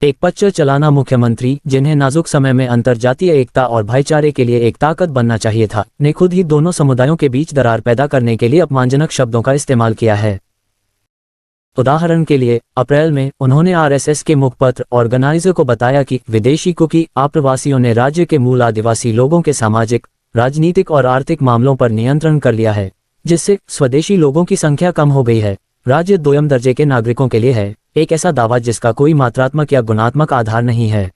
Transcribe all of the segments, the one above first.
एक पच्चर चलाना मुख्यमंत्री, जिन्हें नाजुक समय में अंतर्जातीय एकता और भाईचारे के लिए एक ताकत बनना चाहिए था, ने खुद ही दोनों समुदायों के बीच दरार पैदा करने के लिए अपमानजनक शब्दों का इस्तेमाल किया है। उदाहरण के लिए, अप्रैल में उन्होंने आरएसएस के मुखपत्र ऑर्गेनाइजर को बताया कि विदेशी कुकी आप्रवासियों ने राज्य के मूल आदिवासी लोगों के सामाजिक, राजनीतिक और आर्थिक मामलों पर नियंत्रण कर लिया है, जिससे स्वदेशी लोगों की संख्या कम हो गई है। राज्य दोयम दर्जे के नागरिकों के लिए है, एक ऐसा दावा जिसका कोई मात्रात्मक या गुणात्मक आधार नहीं है।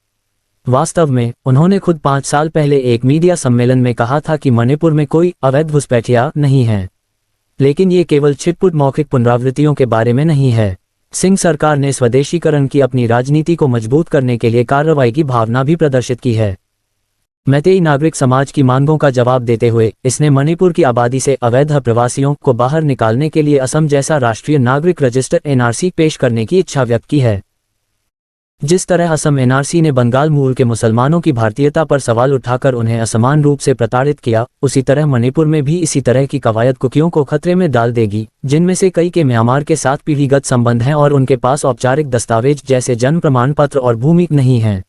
वास्तव में उन्होंने खुद 5 साल पहले एक मीडिया सम्मेलन में कहा था कि मणिपुर में कोई अवैध घुसपैठिया नहीं है, लेकिन ये केवल छिटपुट मौखिक पुनरावृत्तियों के बारे में नहीं है। सिंह सरकार ने स्वदेशीकरण की अपनी राजनीति को मजबूत करने के लिए कार्रवाई की भावना भी प्रदर्शित की है। मैतेई नागरिक समाज की मांगों का जवाब देते हुए इसने मणिपुर की आबादी से अवैध प्रवासियों को बाहर निकालने के लिए असम जैसा राष्ट्रीय नागरिक रजिस्टर एनआरसी पेश करने की इच्छा व्यक्त की है। जिस तरह असम एनआरसी ने बंगाल मूल के मुसलमानों की भारतीयता पर सवाल उठाकर उन्हें असमान रूप से प्रताड़ित किया, उसी तरह मणिपुर में भी इसी तरह की कवायद कुकियों को खतरे में डाल देगी, जिनमें से कई के म्यांमार के साथ पीढ़ीगत संबंध हैं और उनके पास औपचारिक दस्तावेज जैसे जन्म प्रमाण पत्र और भूमि नहीं है।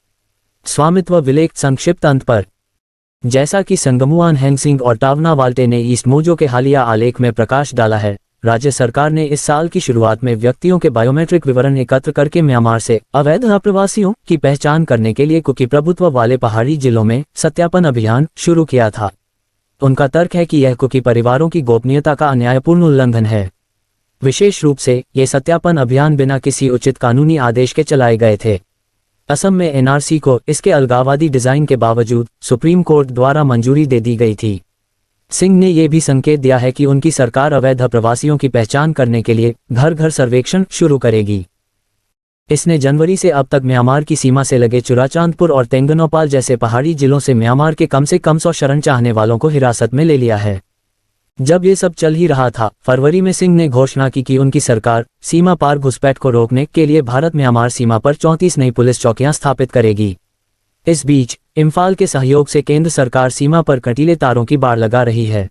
स्वामित्व विलेख संक्षिप्त अंत पर, जैसा कि संगमुआन हेंगसिंग और टावना वाल्टे ने ईस्ट मोजो के हालिया आलेख में प्रकाश डाला है, राज्य सरकार ने इस साल की शुरुआत में व्यक्तियों के बायोमेट्रिक विवरण एकत्र करके म्यांमार से अवैध अप्रवासियों की पहचान करने के लिए कुकी प्रभुत्व वाले पहाड़ी जिलों में सत्यापन अभियान शुरू किया था। उनका तर्क है कि यह कुकी परिवारों की गोपनीयता का अन्यायपूर्ण उल्लंघन है। विशेष रूप से ये सत्यापन अभियान बिना किसी उचित कानूनी आदेश के चलाए गए थे। असम में एनआरसी को इसके अलगाववादी डिजाइन के बावजूद सुप्रीम कोर्ट द्वारा मंजूरी दे दी गई थी। सिंह ने यह भी संकेत दिया है कि उनकी सरकार अवैध प्रवासियों की पहचान करने के लिए घर घर सर्वेक्षण शुरू करेगी। इसने जनवरी से अब तक म्यांमार की सीमा से लगे चुराचांदपुर और तेंगनोपाल जैसे पहाड़ी जिलों से म्यांमार के कम से कम 100 शरण चाहने वालों को हिरासत में ले लिया है। जब ये सब चल ही रहा था, फरवरी में सिंह ने घोषणा की कि उनकी सरकार सीमा पार घुसपैठ को रोकने के लिए भारत म्यांमार सीमा पर 34 नई पुलिस चौकियां स्थापित करेगी। इस बीच इम्फाल के सहयोग से केंद्र सरकार सीमा पर कटीले तारों की बाड़ लगा रही है।